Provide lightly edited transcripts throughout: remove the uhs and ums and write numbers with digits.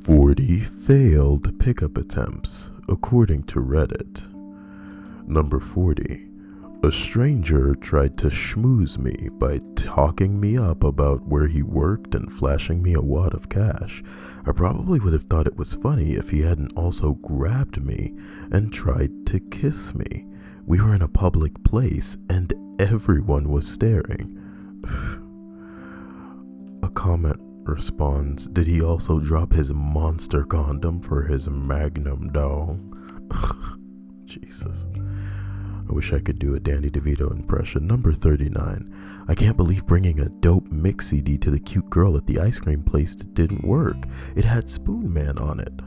40 failed pickup attempts, according to Reddit. Number 40. A stranger tried to schmooze me by talking me up about where he worked and flashing me a wad of cash. I probably would have thought it was funny if he hadn't also grabbed me and tried to kiss me. We were in a public place and everyone was staring. A comment responds, did he also drop his monster condom for his magnum dong? Jesus. I wish I could do a Danny DeVito impression. Number 39. I can't believe bringing a dope mix CD to the cute girl at the ice cream place didn't work. It had Spoon Man on it.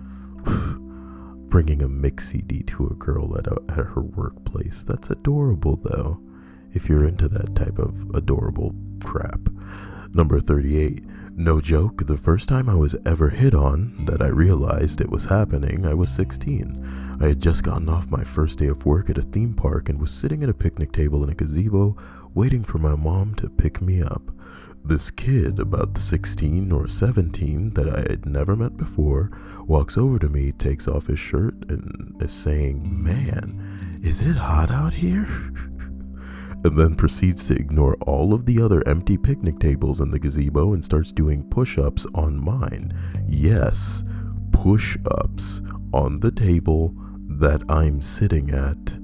Bringing a mix CD to a girl at her workplace. That's adorable though, if you're into that type of adorable crap. Number 38. No joke, the first time I was ever hit on, that I realized it was happening, I was 16. I had just gotten off my first day of work at a theme park and was sitting at a picnic table in a gazebo waiting for my mom to pick me up. This kid, about 16 or 17, that I had never met before, walks over to me, takes off his shirt, and is saying, "Man, is it hot out here?" And then proceeds to ignore all of the other empty picnic tables in the gazebo and starts doing push-ups on mine. Yes, push-ups on the table that I'm sitting at,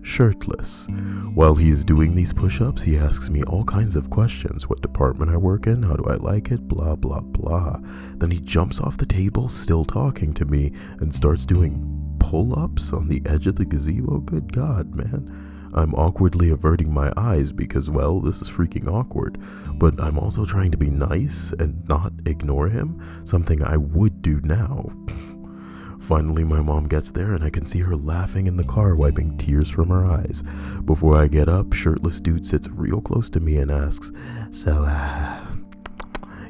shirtless. While he is doing these push-ups, he asks me all kinds of questions. What department I work in, how do I like it, blah, blah, blah. Then he jumps off the table, still talking to me, and starts doing pull-ups on the edge of the gazebo. Good God, man. I'm awkwardly averting my eyes because, well, this is freaking awkward. But I'm also trying to be nice and not ignore him, something I would do now. Finally, my mom gets there and I can see her laughing in the car, wiping tears from her eyes. Before I get up, shirtless dude sits real close to me and asks, "So,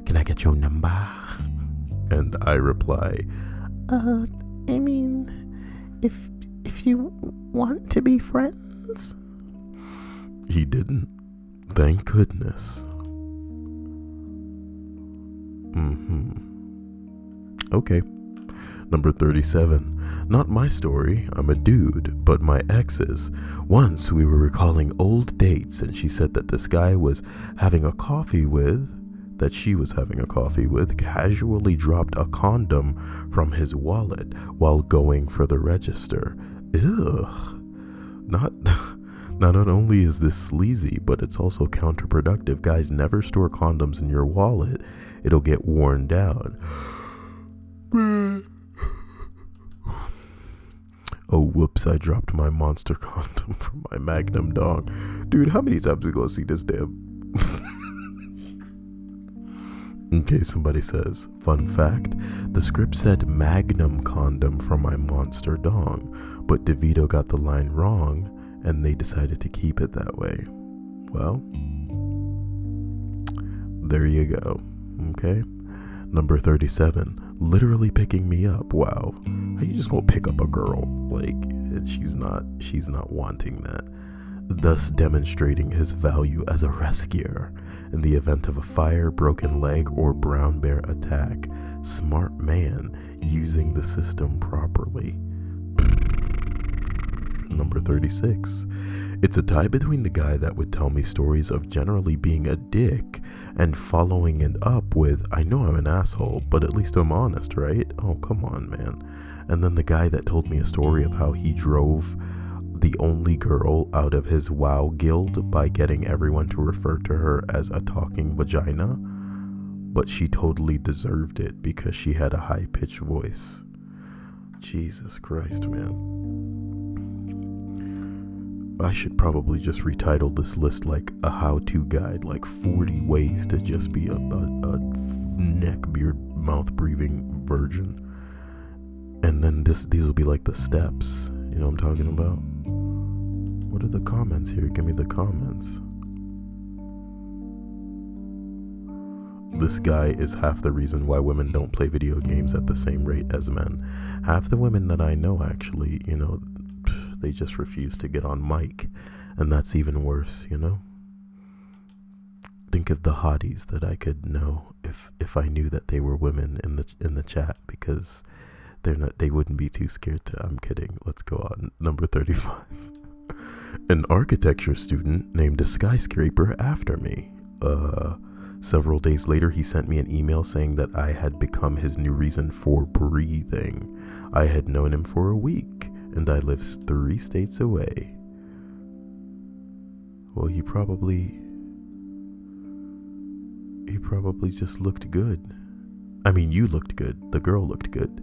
can I get your number?" And I reply, I mean, if you want to be friends. He didn't. Thank goodness. Okay. Number 37. Not my story, I'm a dude, but my ex's. Once we were recalling old dates and she said that this guy that she was having a coffee with, casually dropped a condom from his wallet while going for the register. Ugh. Not only is this sleazy, but it's also counterproductive. Guys, never store condoms in your wallet. It'll get worn down. Oh, whoops, I dropped my monster condom from my magnum dong. Dude, how many times we gonna see this damn... Okay, somebody says, fun fact, the script said magnum condom from my monster dong, but DeVito got the line wrong, and they decided to keep it that way. Well, there you go. Okay. Number 37. Literally picking me up. Wow. How you just gonna pick up a girl? Like, she's not wanting that. Thus demonstrating his value as a rescuer in the event of a fire, broken leg, or brown bear attack. Smart man using the system properly. Number 36. It's a tie between the guy that would tell me stories of generally being a dick and following it up with, I know I'm an asshole, but at least I'm honest, right? Oh, come on, man. And then the guy that told me a story of how he drove the only girl out of his WoW guild by getting everyone to refer to her as a talking vagina, but she totally deserved it because she had a high-pitched voice. Jesus Christ, man. I should probably just retitle this list like a how-to guide, like 40 ways to just be a neck, beard, mouth breathing virgin. And then these will be like the steps. You know what I'm talking about? What are the comments here? Give me the comments. This guy is half the reason why women don't play video games at the same rate as men. Half the women that I know actually, they just refuse to get on mic, and that's even worse, think of the hotties that I could know if I knew that they were women in the chat, because they wouldn't be too scared to. I'm kidding. Let's go on. Number 35. An architecture student named a skyscraper after me. Several days later, he sent me an email saying that I had become his new reason for breathing. I had known him for a week, and I live 3 states away. Well, he probably just looked good. I mean, you looked good. The girl looked good.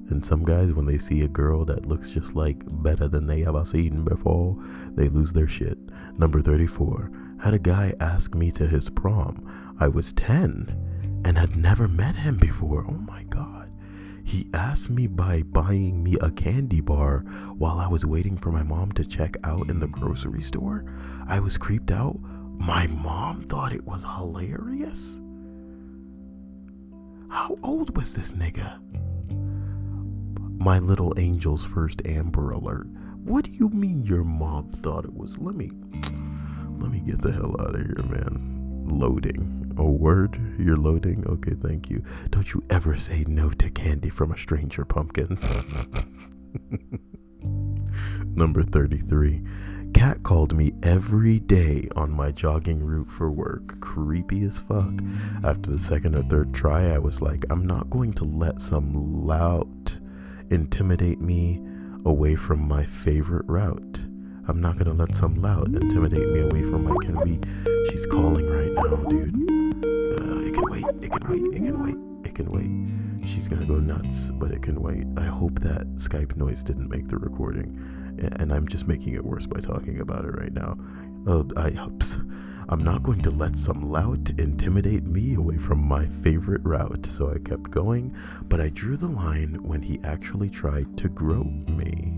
And some guys, when they see a girl that looks just like better than they ever seen before, they lose their shit. Number 34. Had a guy ask me to his prom. I was 10 and had never met him before. Oh my God. He asked me by buying me a candy bar while I was waiting for my mom to check out in the grocery store. I was creeped out. My mom thought it was hilarious. How old was this nigga? My little angel's first Amber Alert. What do you mean your mom thought it was? Let me get the hell out of here, man. Loading. Oh, word? You're loading? Okay, thank you. Don't you ever say no to candy from a stranger, pumpkin. Number 33. Cat called me every day on my jogging route for work. Creepy as fuck. After the second or third try, I was like, I'm not going to let some lout intimidate me away from my favorite route. I'm not gonna let some lout intimidate me away from my She's calling right now, dude. It can wait. She's gonna go nuts, but it can wait. I hope that Skype noise didn't make the recording, and I'm just making it worse by talking about it right now. I'm not going to let some lout intimidate me away from my favorite route. So I kept going, but I drew the line when he actually tried to grope me.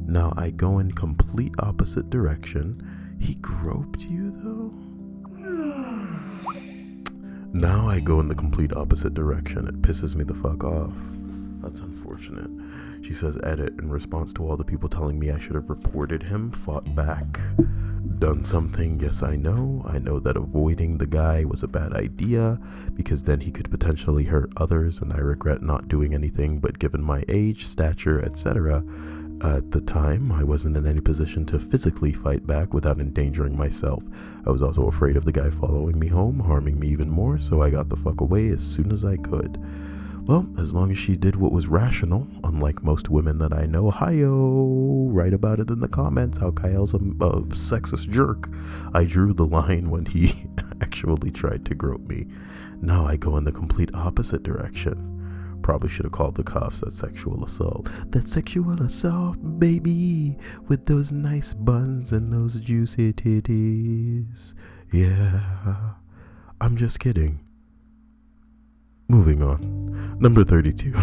Now I go in complete opposite direction. He groped you though? Now I go in the complete opposite direction. It pisses me the fuck off. That's unfortunate. She says, edit, in response to all the people telling me I should have reported him, fought back. Done something, yes I know that avoiding the guy was a bad idea because then he could potentially hurt others, and I regret not doing anything, but given my age, stature, etc., at the time I wasn't in any position to physically fight back without endangering myself. I was also afraid of the guy following me home, harming me even more, so I got the fuck away as soon as I could. Well, as long as she did what was rational, unlike most women that I know. Hi-yo! Write about it in the comments how Kyle's a sexist jerk. I drew the line when he actually tried to grope me. Now I go in the complete opposite direction. Probably should have called the cops. That's sexual assault. That's sexual assault, baby. With those nice buns and those juicy titties. Yeah. I'm just kidding. Moving on. Number 32.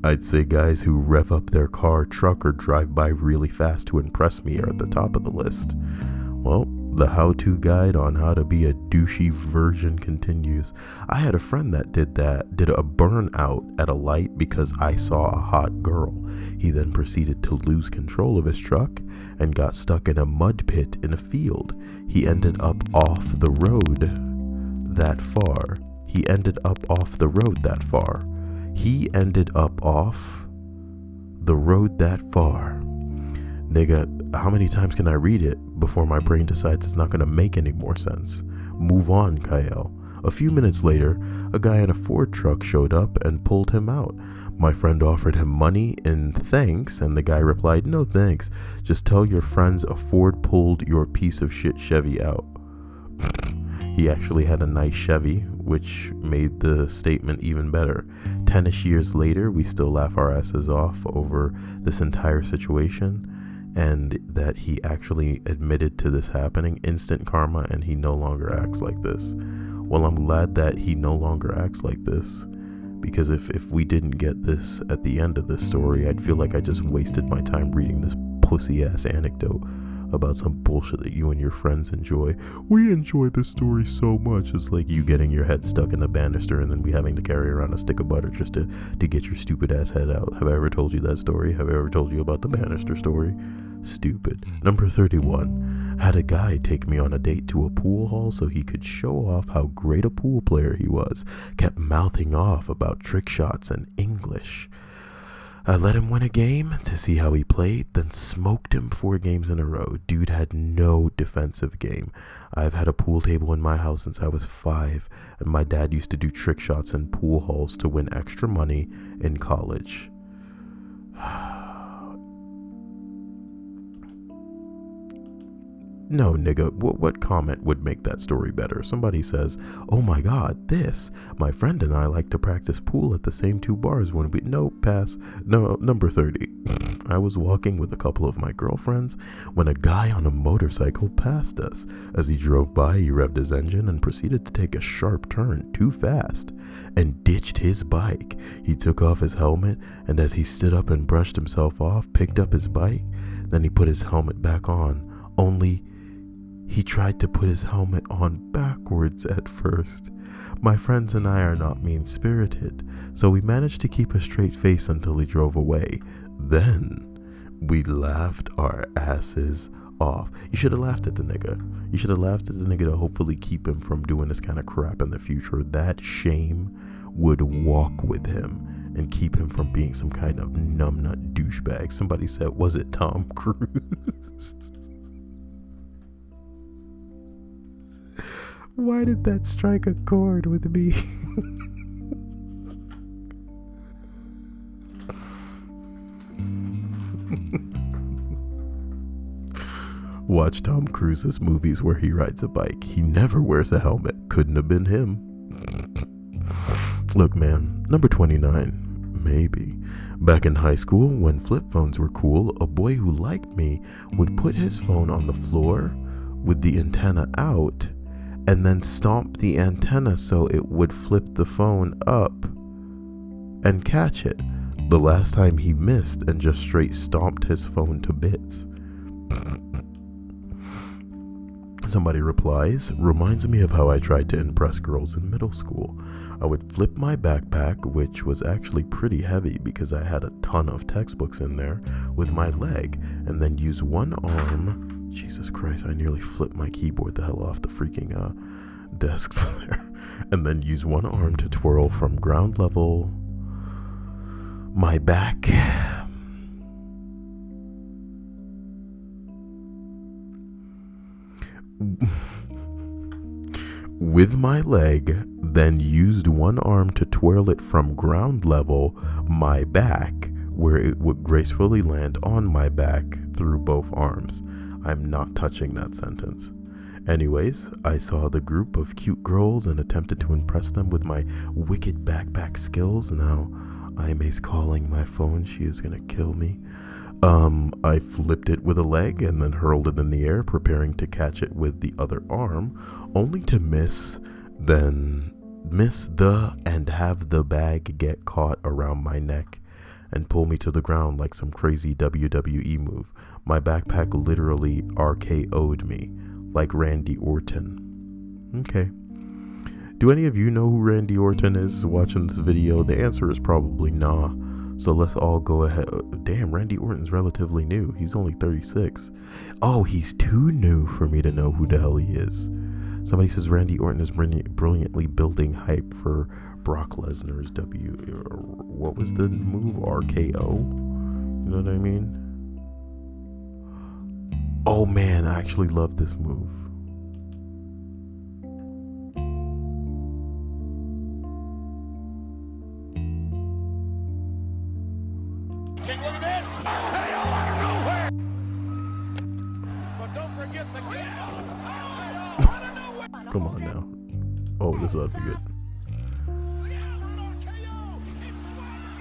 I'd say guys who rev up their car, truck, or drive by really fast to impress me are at the top of the list. Well, the how-to guide on how to be a douchey virgin continues. I had a friend that did a burnout at a light because I saw a hot girl. He then proceeded to lose control of his truck and got stuck in a mud pit in a field. He ended up off the road that far. Nigga, how many times can I read it before my brain decides it's not going to make any more sense? Move on, Kyle. A few minutes later, a guy in a Ford truck showed up and pulled him out. My friend offered him money in thanks, and the guy replied, no thanks. Just tell your friends a Ford pulled your piece of shit Chevy out. He actually had a nice Chevy, which made the statement even better. 10-ish years later, we still laugh our asses off over this entire situation, and that he actually admitted to this happening. Instant karma, and he no longer acts like this. Well, I'm glad that he no longer acts like this, because if we didn't get this at the end of this story, I'd feel like I just wasted my time reading this pussy-ass anecdote. about some bullshit that you and your friends enjoy. We enjoy this story so much. It's like you getting your head stuck in the banister and then we having to carry around a stick of butter just to get your stupid ass head out. Have I ever told you that story? Have I ever told you about the banister story? Stupid. Number 31. Had a guy take me on a date to a pool hall so he could show off how great a pool player he was. Kept mouthing off about trick shots and English. I let him win a game to see how he played, then smoked him 4 games in a row. Dude had no defensive game. I've had a pool table in my house since I was 5, and my dad used to do trick shots in pool halls to win extra money in college. No, nigga, what comment would make that story better? Somebody says, oh my god, this. My friend and I like to practice pool at the same 2 bars when we... No, pass. No, number 30. I was walking with a couple of my girlfriends when a guy on a motorcycle passed us. As he drove by, he revved his engine and proceeded to take a sharp turn too fast and ditched his bike. He took off his helmet, and as he stood up and brushed himself off, picked up his bike, then he put his helmet back on. Only... he tried to put his helmet on backwards at first. My friends and I are not mean-spirited, so we managed to keep a straight face until he drove away. Then, we laughed our asses off. You should have laughed at the nigga. You should have laughed at the nigga to hopefully keep him from doing this kind of crap in the future. That shame would walk with him and keep him from being some kind of numbnut douchebag. Somebody said, was it Tom Cruise? Why did that strike a chord with me? Watch Tom Cruise's movies where he rides a bike. He never wears a helmet. Couldn't have been him. Look, man, number 29. Maybe. Back in high school, when flip phones were cool, a boy who liked me would put his phone on the floor with the antenna out and then stomp the antenna so it would flip the phone up and catch it. The last time he missed and just straight stomped his phone to bits. Somebody replies, reminds me of how I tried to impress girls in middle school. I would flip my backpack, which was actually pretty heavy because I had a ton of textbooks in there, with my leg, and then use one arm. Jesus Christ, I nearly flipped my keyboard the hell off the freaking desk there. And then use one arm to twirl from ground level my back with my leg, then used one arm to twirl it from ground level my back, where it would gracefully land on my back through both arms. I'm not touching that sentence. Anyways, I saw the group of cute girls and attempted to impress them with my wicked backpack skills. Now, Aime's calling my phone. She is gonna kill me. I flipped it with a leg and then hurled it in the air, preparing to catch it with the other arm, only to miss and have the bag get caught around my neck and pull me to the ground like some crazy WWE move. My backpack literally RKO'd me, like Randy Orton. Okay. Do any of you know who Randy Orton is watching this video? The answer is probably nah. So let's all go ahead. Damn, Randy Orton's relatively new. He's only 36. Oh, he's too new for me to know who the hell he is. Somebody says Randy Orton is brilliantly building hype for Brock Lesnar's what was the move? RKO? You know what I mean? Oh man, I actually love this move. Look at this! Hey, out of nowhere! But don't forget the Come on now. Oh, this ought to be good.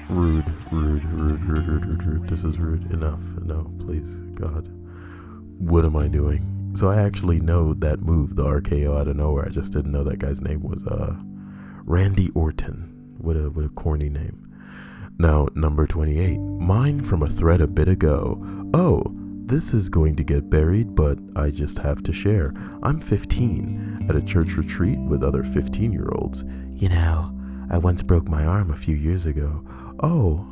Rude. This is rude. Enough. No, please. God. What am I doing? So I actually know that move, the RKO out of nowhere. I just didn't know that guy's name was Randy Orton. What a corny name. Now, number 28. Mine from a thread a bit ago. Oh, this is going to get buried, but I just have to share. I'm 15 at a church retreat with other 15-year-olds. You know, I once broke my arm a few years ago. Oh,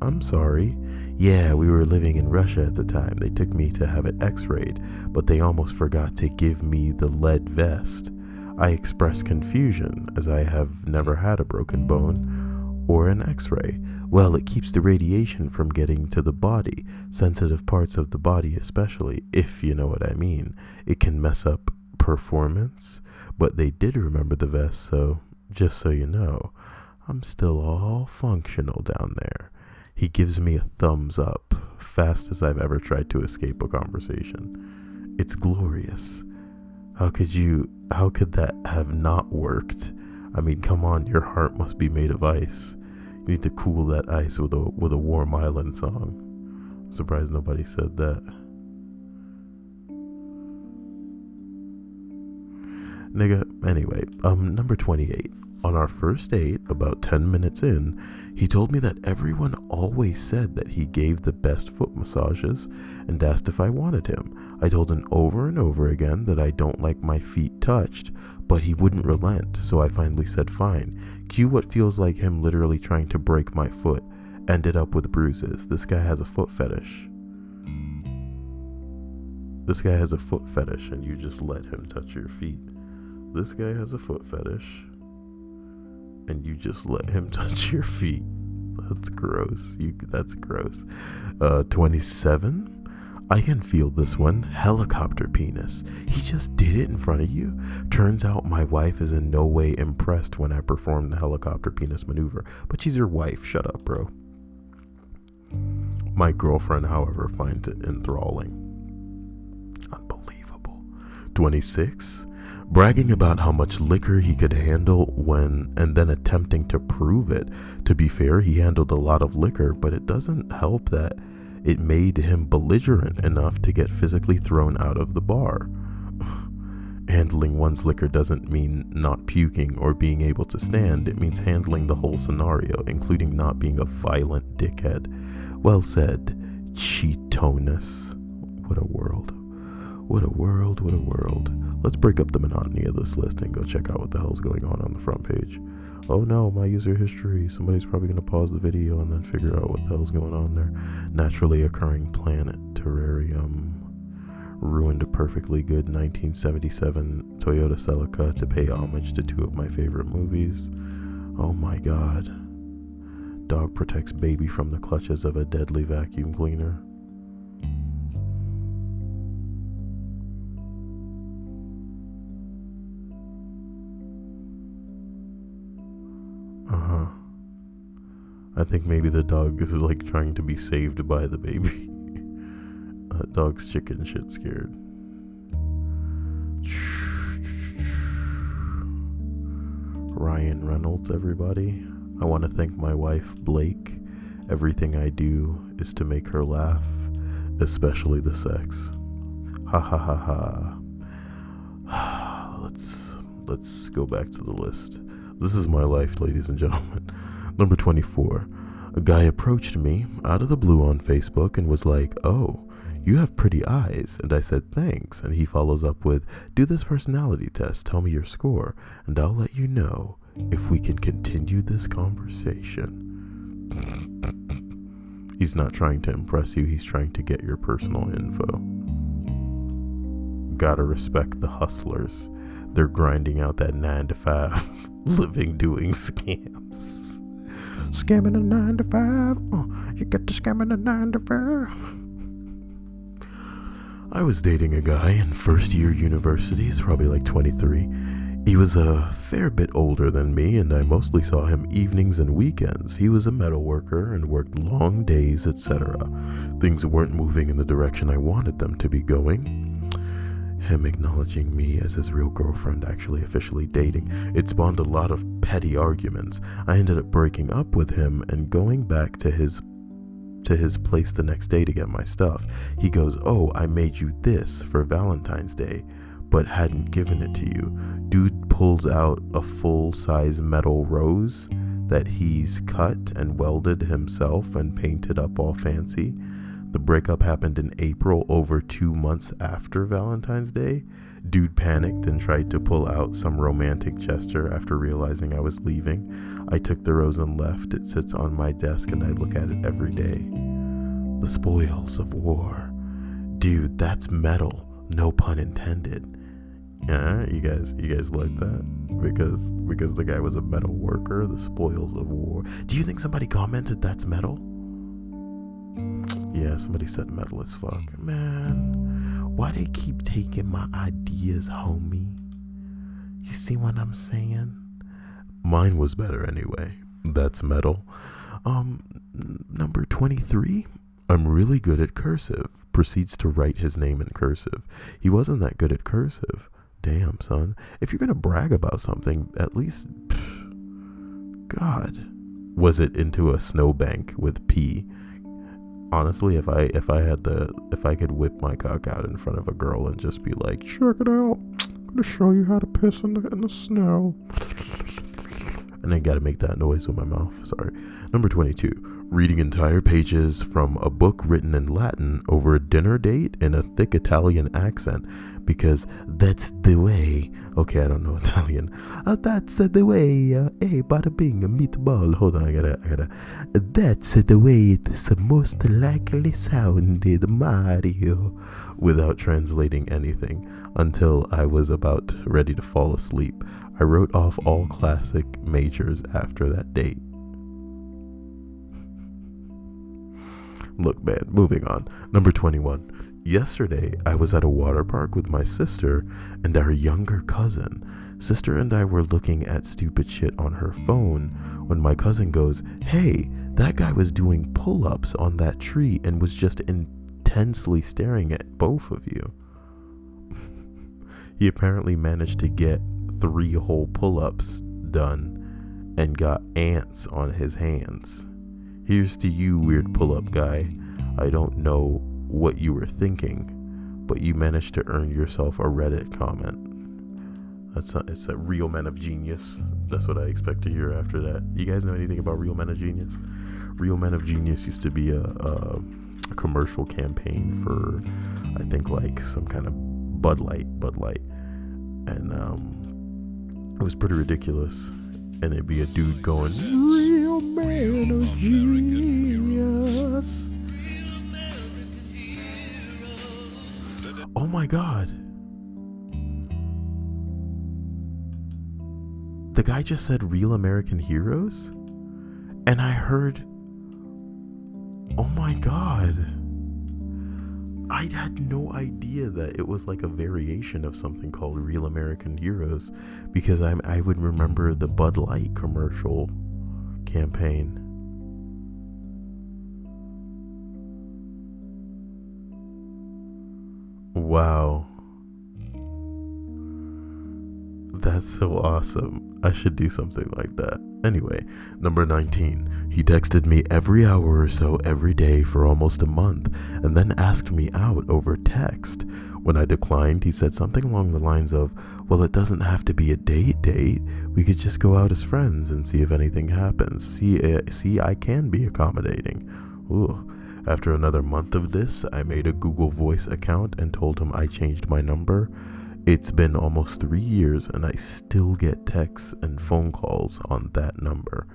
I'm sorry. Yeah, we were living in Russia at the time. They took me to have it x-rayed, but they almost forgot to give me the lead vest. I expressed confusion, as I have never had a broken bone or an x-ray. Well, it keeps the radiation from getting to the body, sensitive parts of the body especially, if you know what I mean. It can mess up performance, but they did remember the vest, so just so you know, I'm still all functional down there. He gives me a thumbs up, fast as I've ever tried to escape a conversation. It's glorious. How could that have not worked? I mean, come on, your heart must be made of ice. You need to cool that ice with a warm island song. I'm surprised nobody said that. Nigga, anyway, number 28. On our first date, about 10 minutes in, he told me that everyone always said that he gave the best foot massages and asked if I wanted him. I told him over and over again that I don't like my feet touched, but he wouldn't relent, so I finally said fine. Cue what feels like him literally trying to break my foot. Ended up with bruises. This guy has a foot fetish. This guy has a foot fetish and you just let him touch your feet. This guy has a foot fetish and you just let him touch your feet. That's gross. That's gross. 27. I can feel this one. Helicopter penis. He just did it in front of you. Turns out my wife is in no way impressed when I perform the helicopter penis maneuver. But she's your wife. Shut up, bro. My girlfriend, however, finds it enthralling. Unbelievable. 26. Bragging about how much liquor he could handle and then attempting to prove it. To be fair, he handled a lot of liquor, but it doesn't help that it made him belligerent enough to get physically thrown out of the bar. Handling one's liquor doesn't mean not puking or being able to stand. It means handling the whole scenario, including not being a violent dickhead. Well said, Cheetonus. What a world. What a world, what a world. Let's break up the monotony of this list and go check out what the hell's going on the front page. Oh no, my user history. Somebody's probably going to pause the video and then figure out what the hell's going on there. Naturally occurring planet, terrarium. Ruined a perfectly good 1977 Toyota Celica to pay homage to two of my favorite movies. Oh my god. Dog protects baby from the clutches of a deadly vacuum cleaner. I think maybe the dog is like trying to be saved by the baby. Dog's chicken shit scared. Ryan Reynolds, everybody. I want to thank my wife, Blake. Everything I do is to make her laugh, especially the sex. Ha ha ha ha. Let's go back to the list. This is my life, ladies and gentlemen. Number 24. A guy approached me out of the blue on Facebook and was like, "Oh, you have pretty eyes." And I said, "Thanks." And he follows up with, "Do this personality test, tell me your score, and I'll let you know if we can continue this conversation." He's not trying to impress you, he's trying to get your personal info. Gotta respect the hustlers. They're grinding out that 9 to 5 living doing scams. Scamming a 9 to 5. You get to scamming a 9 to 5. I was dating a guy in first year university. He's probably like 23. He was a fair bit older than me, and I mostly saw him evenings and weekends. He was a metal worker and worked long days, etc. Things weren't moving in the direction I wanted them to be going. Him acknowledging me as his real girlfriend, actually officially dating, it spawned a lot of petty arguments. I ended up breaking up with him and going back to his place the next day to get my stuff. He goes, "Oh, I made you this for Valentine's Day, but hadn't given it to you." Dude pulls out a full-size metal rose that he's cut and welded himself and painted up all fancy. The breakup happened in April, over 2 months after Valentine's Day. Dude panicked and tried to pull out some romantic gesture after realizing I was leaving. I took the rose and left. It sits on my desk and I look at it every day. The spoils of war. Dude, that's metal. No pun intended. Yeah, you guys like that? Because the guy was a metal worker, the spoils of war. Do you think somebody commented that's metal? Yeah, somebody said metal as fuck. Man, why they keep taking my ideas, homie? You see what I'm saying? Mine was better anyway. That's metal. Number 23. I'm really good at cursive. Proceeds to write his name in cursive. He wasn't that good at cursive. Damn, son. If you're gonna brag about something, at least... God. Was it into a snowbank with P? Honestly, if I could whip my cock out in front of a girl and just be like, Check it out. I'm gonna show you how to piss in the snow. And I gotta make that noise with my mouth. Sorry. Number 22. Reading entire pages from a book written in Latin over a dinner date in a thick Italian accent, because that's the way. Okay, I don't know Italian. That's the way. Hey, bada bing, a meatball. Hold on, I gotta. That's the way it's most likely sounded, Mario. Without translating anything, until I was about ready to fall asleep. I wrote off all classic majors after that date. Look, man, moving on. Number 21. Yesterday, I was at a water park with my sister and our younger cousin. Sister and I were looking at stupid shit on her phone when my cousin goes, "Hey, that guy was doing pull-ups on that tree and was just intensely staring at both of you." He apparently managed to get 3 whole pull-ups done and got ants on his hands. Here's to you, weird pull-up guy. I don't know what you were thinking, but you managed to earn yourself a Reddit comment. It's a real men of genius. That's what I expect to hear after that. You guys know anything about Real Men of Genius? Real Men of Genius used to be a commercial campaign for, I think, like some kind of Bud Light, and it was pretty ridiculous. And it'd be a dude going, "Real man of genius." Oh my God. The guy just said real American heroes? And I heard, oh my God. I had no idea that it was like a variation of something called Real American Heroes, because I would remember the Bud Light commercial campaign. Wow. That's so awesome. I should do something like that. Anyway, number 19. He texted me every hour or so every day for almost a month, and then asked me out over text. When I declined, he said something along the lines of, "Well, it doesn't have to be a date. We could just go out as friends and see if anything happens. See, I can be accommodating." Ooh. After another month of this, I made a Google Voice account and told him I changed my number. It's been almost 3 years and I still get texts and phone calls on that number.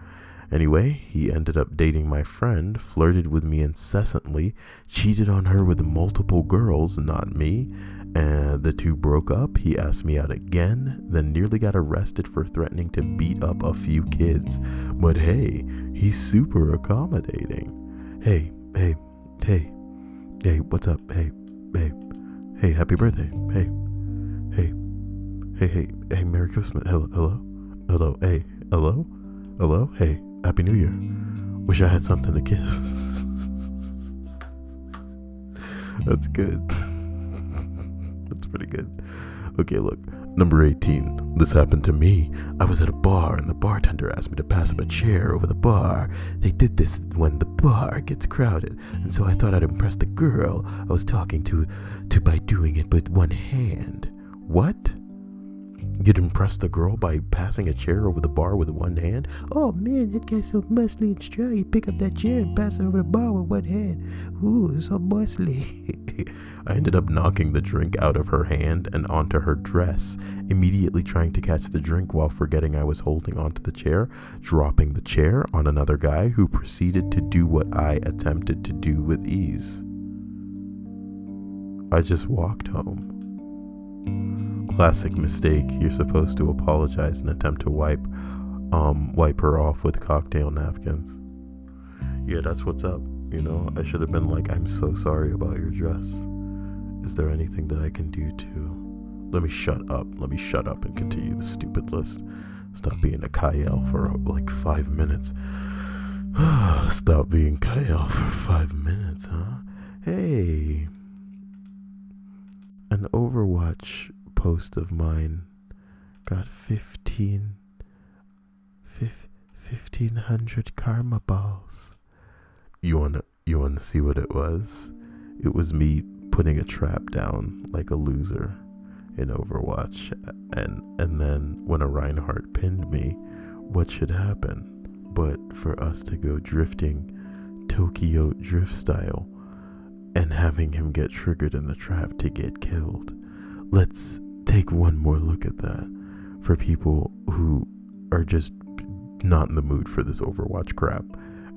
Anyway, he ended up dating my friend, flirted with me incessantly, cheated on her with multiple girls, not me, and the two broke up. He asked me out again, then nearly got arrested for threatening to beat up a few kids. But hey, he's super accommodating. Hey, what's up? Hey, happy birthday. Hey, Merry Christmas. Hello, hey, hello, hey, Happy New Year. Wish I had something to kiss. That's good. That's pretty good. Okay, look, number 18. This happened to me. I was at a bar and the bartender asked me to pass him a chair over the bar. They did this when the bar gets crowded, and so I thought I'd impress the girl I was talking to by doing it with one hand. What? You'd impress the girl by passing a chair over the bar with one hand? Oh man, that guy's so muscly and strong. You pick up that chair and pass it over the bar with one hand. Ooh, so muscly. I ended up knocking the drink out of her hand and onto her dress, immediately trying to catch the drink while forgetting I was holding onto the chair, dropping the chair on another guy who proceeded to do what I attempted to do with ease. I just walked home. Classic mistake. You're supposed to apologize and attempt to wipe her off with cocktail napkins. Yeah, that's what's up. You know, I should have been like, I'm so sorry about your dress. Is there anything that I can do to... Let me shut up and continue the stupid list. Stop being a Kyle for like 5 minutes. Stop being Kyle for 5 minutes, huh? Hey. An Overwatch post of mine got 1,500 karma balls. You wanna see what it was? It was me putting a trap down like a loser in Overwatch, and then when a Reinhardt pinned me, what should happen but for us to go drifting Tokyo drift style and having him get triggered in the trap to get killed. Let's take one more look at that for people who are just not in the mood for this Overwatch crap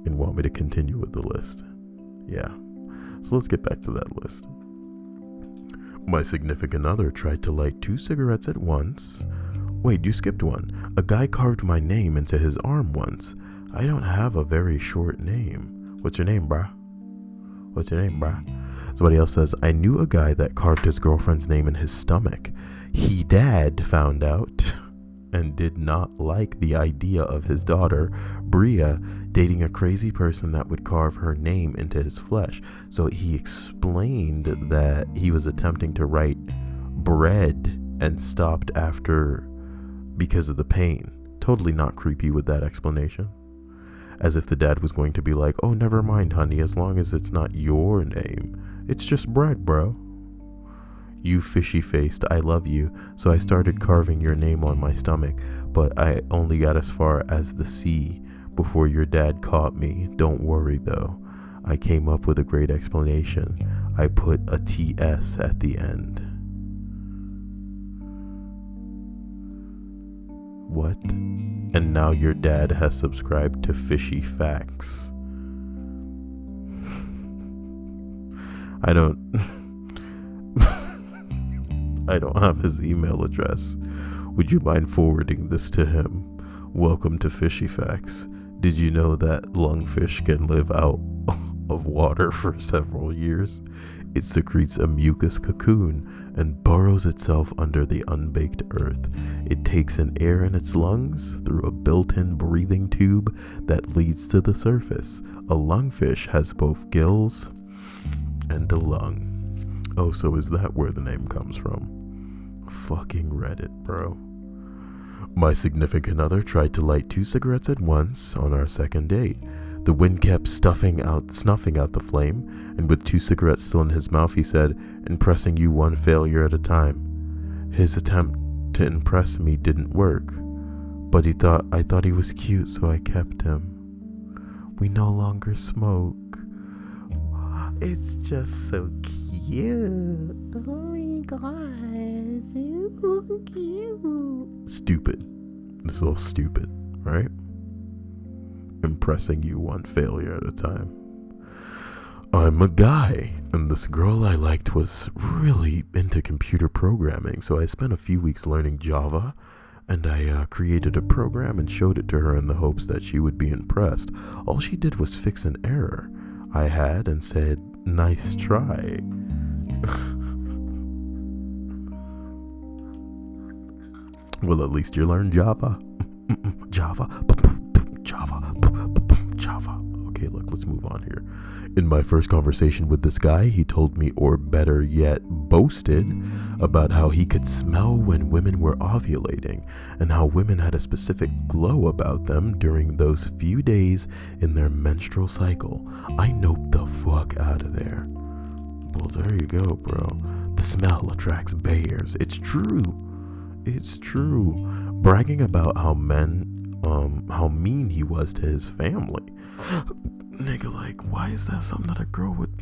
and want me to continue with the list. Yeah, so let's get back to that list. My significant other tried to light 2 cigarettes at once. Wait, you skipped one. A guy carved my name into his arm once. I don't have a very short name. What's your name, brah? Somebody else says, I knew a guy that carved his girlfriend's name in his stomach. He dad found out and did not like the idea of his daughter, Bria, dating a crazy person that would carve her name into his flesh. So he explained that he was attempting to write bread and stopped after because of the pain. Totally not creepy with that explanation. As if the dad was going to be like, oh, never mind, honey, as long as it's not your name. It's just bread, bro. You fishy-faced, I love you, so I started carving your name on my stomach, but I only got as far as the C before your dad caught me. Don't worry, though. I came up with a great explanation. I put a TS at the end. What? And now your dad has subscribed to Fishy Facts. I don't have his email address. Would you mind forwarding this to him? Welcome to Fishy Facts. Did you know that lungfish can live out of water for several years? It secretes a mucus cocoon and burrows itself under the unbaked earth. It takes in air in its lungs through a built-in breathing tube that leads to the surface. A lungfish has both gills and a lung. Oh, so is that where the name comes from? Fucking Reddit, bro. My significant other tried to light 2 cigarettes at once on our second date. The wind kept snuffing out the flame, and with 2 cigarettes still in his mouth, he said, impressing you one failure at a time. His attempt to impress me didn't work, but I thought he was cute, so I kept him. We no longer smoke. It's just so cute. Oh my gosh, it's so cute. Stupid. It's all stupid, right? Impressing you one failure at a time. I'm a guy, and this girl I liked was really into computer programming, so I spent a few weeks learning Java, and I created a program and showed it to her in the hopes that she would be impressed. All she did was fix an error I had and said, nice try. Well, at least you learned Java. Java. Okay, look, let's move on here. In my first conversation with this guy, he told me, or better yet, boasted about how he could smell when women were ovulating and how women had a specific glow about them during those few days in their menstrual cycle. I noped the fuck out of there. Well, there you go, bro. The smell attracts bears. It's true. It's true. Bragging about how mean he was to his family. Nigga, like, why is that something that a girl would...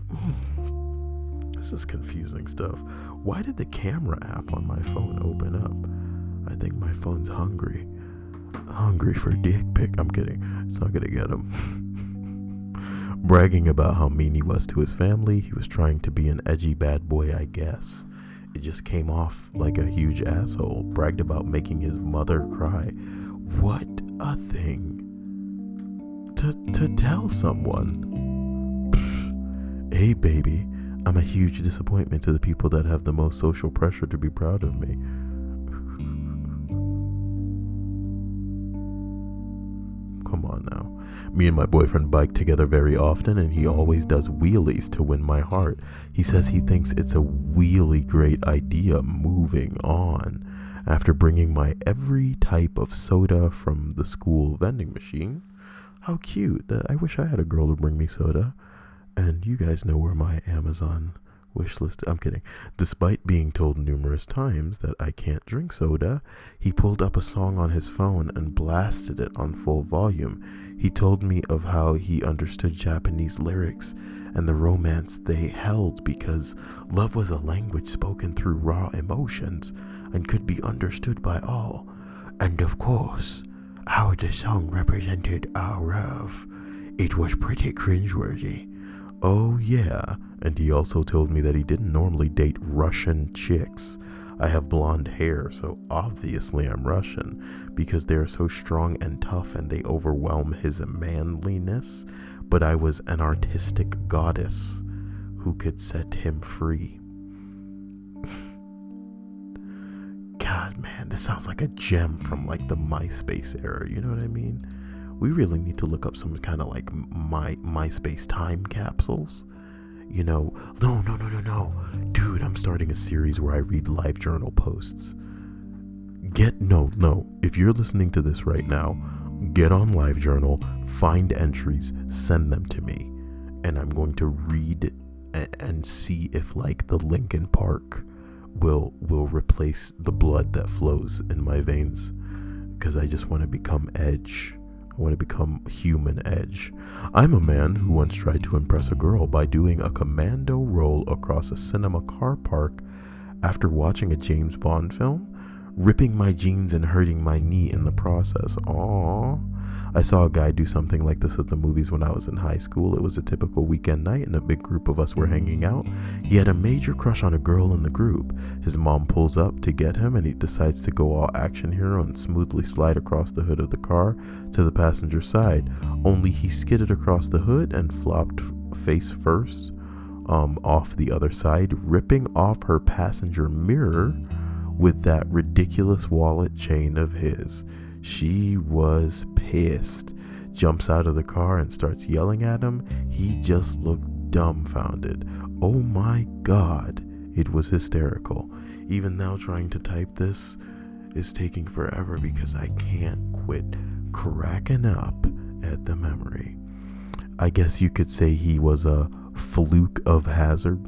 This is confusing stuff. Why did the camera app on my phone open up? I think my phone's hungry. Hungry for dick pic. I'm kidding. It's not gonna get him. Bragging about how mean he was to his family. He was trying to be an edgy bad boy, I guess. It just came off like a huge asshole. Bragged about making his mother cry. What a thing to tell someone. Hey baby, I'm a huge disappointment to the people that have the most social pressure to be proud of me. Come on now. Me and my boyfriend bike together very often, and he always does wheelies to win my heart. He says he thinks it's a really great idea. Moving on. After bringing my every type of soda from the school vending machine. How cute. I wish I had a girl to bring me soda. And you guys know where my Amazon wish list... I'm kidding. Despite being told numerous times that I can't drink soda, he pulled up a song on his phone and blasted it on full volume. He told me of how he understood Japanese lyrics and the romance they held because love was a language spoken through raw emotions and could be understood by all. And of course, how the song represented our love. It was pretty cringeworthy. Oh yeah, and he also told me that he didn't normally date Russian chicks. I have blonde hair, so obviously I'm Russian, because they're so strong and tough and they overwhelm his manliness, but I was an artistic goddess who could set him free. God, man, this sounds like a gem from like the MySpace era, you know what I mean? We really need to look up some kind of like MySpace time capsules. You know, no. Dude, I'm starting a series where I read live journal posts. No. If you're listening to this right now, get on live journal, find entries, send them to me. And I'm going to read and see if like the Linkin Park will replace the blood that flows in my veins. Because I just want to become Edge. I want to become human Edge. I'm a man who once tried to impress a girl by doing a commando roll across a cinema car park after watching a James Bond film, ripping my jeans and hurting my knee in the process. Aww. I saw a guy do something like this at the movies when I was in high school. It was a typical weekend night and a big group of us were hanging out. He had a major crush on a girl in the group. His mom pulls up to get him and he decides to go all action hero and smoothly slide across the hood of the car to the passenger side. Only he skidded across the hood and flopped face first off the other side, ripping off her passenger mirror with that ridiculous wallet chain of his. She was pissed, jumps out of the car and starts yelling at him. He just looked dumbfounded. Oh my God, it was hysterical. Even now trying to type this is taking forever because I can't quit cracking up at the memory. I guess you could say he was a fluke of hazard.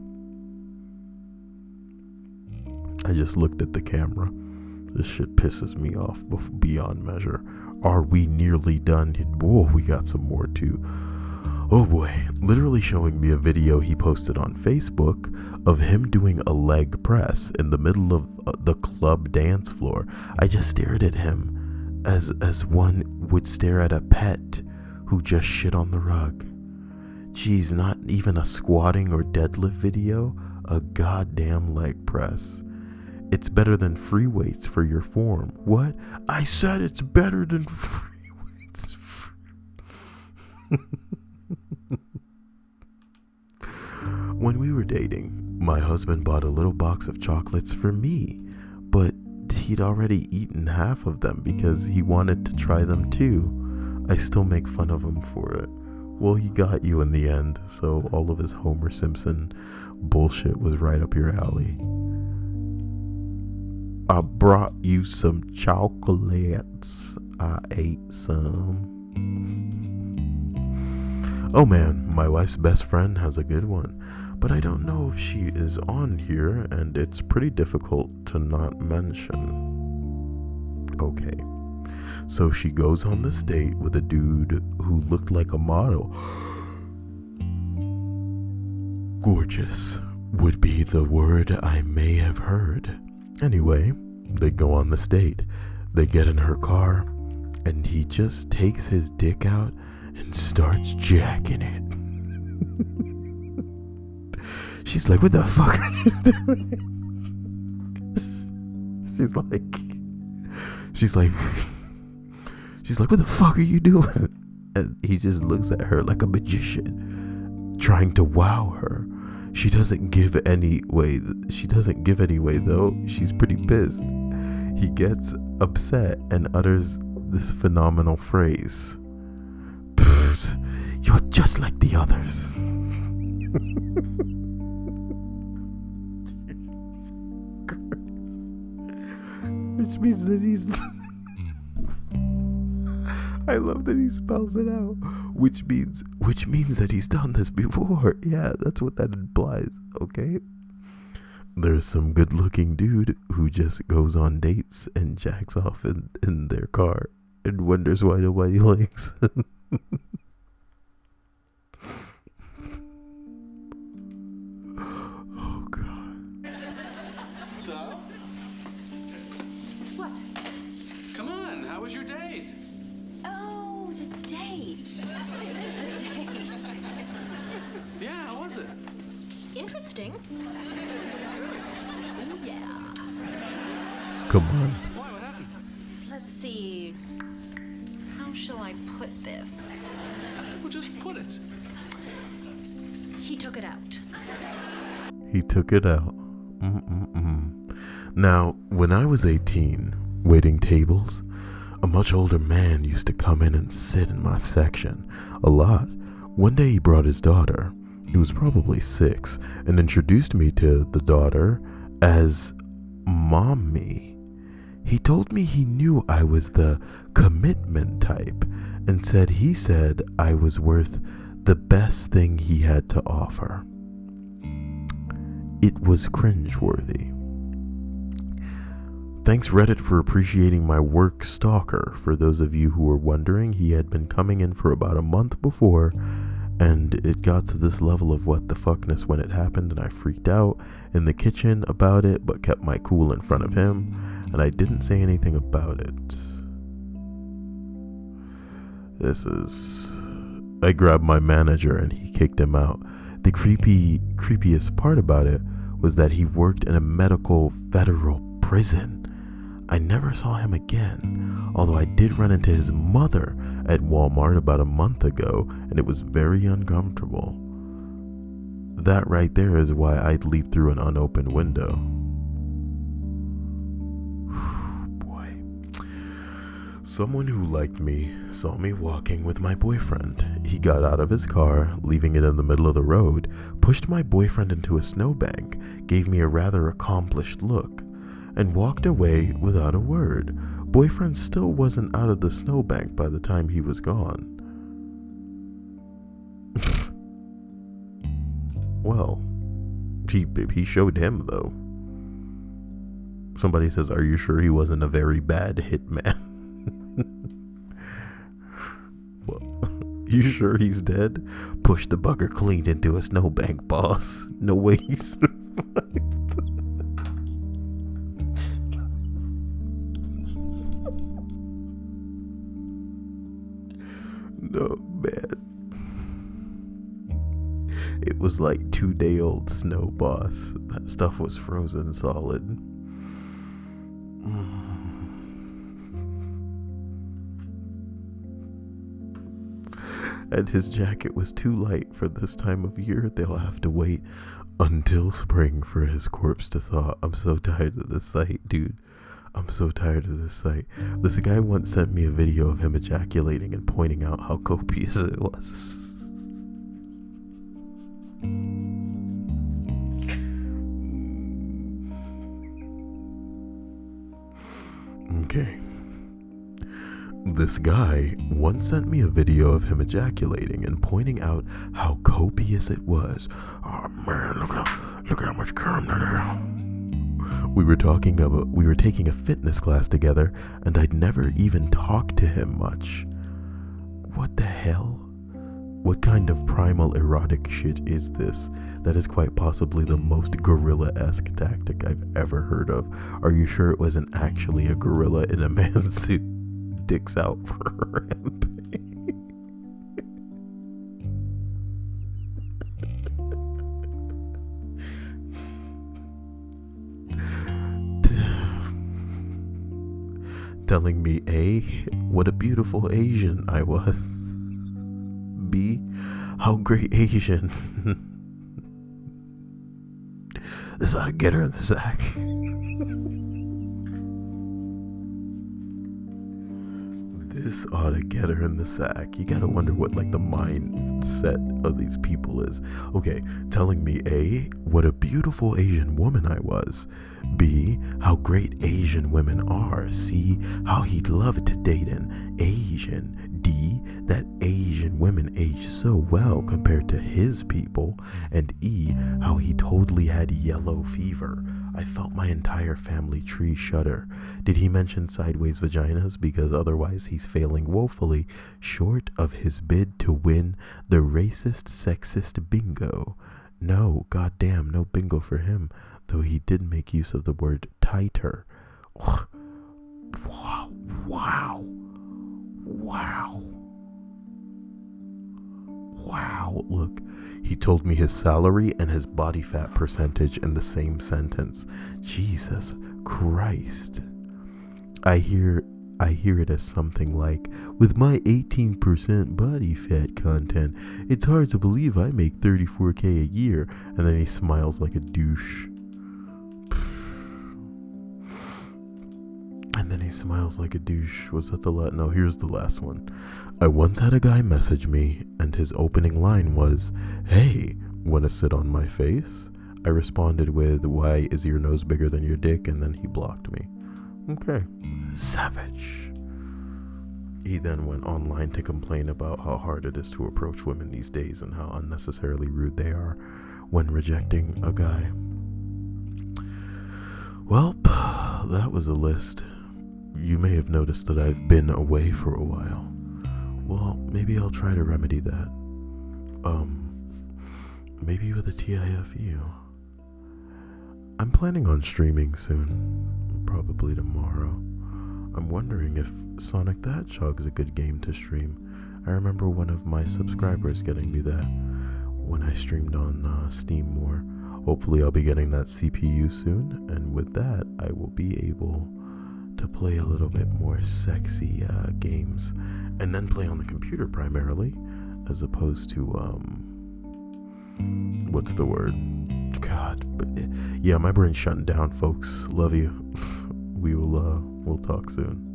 I just looked at the camera. This shit pisses me off beyond measure. Are we nearly done? Whoa, we got some more too. Oh boy, literally showing me a video he posted on Facebook of him doing a leg press in the middle of the club dance floor. I just stared at him as one would stare at a pet who just shit on the rug. Geez, not even a squatting or deadlift video, a goddamn leg press. It's better than free weights for your form. What? I said it's better than free weights. When we were dating, my husband bought a little box of chocolates for me, but he'd already eaten half of them because he wanted to try them too. I still make fun of him for it. Well, he got you in the end, so all of his Homer Simpson bullshit was right up your alley. I brought you some chocolates. I ate some. Oh man, my wife's best friend has a good one, but I don't know if she is on here, and it's pretty difficult to not mention. okay. So she goes on this date with a dude who looked like a model. Gorgeous would be the word I may have heard. Anyway, they go on this date. They get in her car, and he just takes his dick out and starts jacking it. She's like, what the fuck are you doing? She's like, what the fuck are you doing? And he just looks at her like a magician, trying to wow her. She doesn't give any way though. She's pretty pissed. He gets upset and utters this phenomenal phrase. You're just like the others. Which means that he's... I love that he spells it out. Which means that he's done this before. Yeah, that's what that implies, okay? There's some good-looking dude who just goes on dates and jacks off in their car and wonders why nobody likes him. Oh, God. So? What? Come on, how was your date? Oh, the date. The date. Yeah, how was it? Interesting. Oh, yeah. Come on. Why, what happened? Let's see. How shall I put this? Well, just put it. He took it out. He took it out. Now, when I was 18, waiting tables, a much older man used to come in and sit in my section a lot. One day he brought his daughter, who was probably 6, and introduced me to the daughter as Mommy. He told me he knew I was the commitment type and said I was worth the best thing he had to offer. It was cringeworthy. Thanks Reddit for appreciating my work stalker. For those of you who were wondering, he had been coming in for about a month before, and it got to this level of what the fuckness when it happened, and I freaked out in the kitchen about it, but kept my cool in front of him, and I didn't say anything about it. I grabbed my manager and he kicked him out. The creepiest part about it was that he worked in a medical federal prison. I never saw him again, although I did run into his mother at Walmart about a month ago, and it was very uncomfortable. That right there is why I'd leap through an unopened window. Boy. Someone who liked me saw me walking with my boyfriend. He got out of his car, leaving it in the middle of the road, pushed my boyfriend into a snowbank, gave me a rather accomplished look, and walked away without a word. Boyfriend still wasn't out of the snowbank by the time he was gone. Well, he showed him though. Somebody says, are you sure he wasn't a very bad hitman? Well, you sure he's dead? Push the bugger clean into a snowbank, boss. No way he survived. No, man. It was like 2-day-old snow, boss. That stuff was frozen solid. And his jacket was too light for this time of year. They'll have to wait until spring for his corpse to thaw. I'm so tired of this sight, dude. I'm so tired of this sight. This guy once sent me a video of him ejaculating and pointing out how copious it was. Okay. This guy once sent me a video of him ejaculating and pointing out how copious it was. Oh man, look at how much cum that is. we were taking a fitness class together, and I'd never even talked to him much. What the hell? What kind of primal erotic shit is this? That is quite possibly the most gorilla-esque tactic I've ever heard of. Are you sure it wasn't actually a gorilla in a man suit? Dicks out for a rampage. Telling me A, what a beautiful Asian I was. B, how great Asian. This ought to get her in the sack. This ought to get her in the sack. You gotta wonder what like the mindset of these people is. Okay, telling me A, what a beautiful Asian woman I was. B, how great Asian women are. C, how he'd love to date an Asian. D, that Asian women age so well compared to his people. And E, how he totally had yellow fever. I felt my entire family tree shudder. Did he mention sideways vaginas? Because otherwise he's failing woefully short of his bid to win the racist, sexist bingo. No, goddamn, no bingo for him, though he did make use of the word tighter. Wow. Wow. Wow. Wow, look, he told me his salary and his body fat percentage in the same sentence. Jesus Christ. I hear it as something like, with my 18% body fat content, it's hard to believe I make $34K a year. And then he smiles like a douche. Was that the last? No, here's the last one. I once had a guy message me, and his opening line was, "Hey, wanna sit on my face?" I responded with, "Why is your nose bigger than your dick?" And then he blocked me. Okay. Savage. He then went online to complain about how hard it is to approach women these days and how unnecessarily rude they are when rejecting a guy. Well, that was a list. You may have noticed that I've been away for a while. Well, maybe I'll try to remedy that. Maybe with a TIFU. I'm planning on streaming soon. Probably tomorrow. I'm wondering if Sonic the Hedgehog's a good game to stream. I remember one of my subscribers getting me that when I streamed on Steam more. Hopefully I'll be getting that CPU soon, and with that I will be able to play a little bit more sexy games, and then play on the computer primarily, as opposed to what's the word? God, but yeah, my brain's shutting down, folks. Love you. We'll talk soon.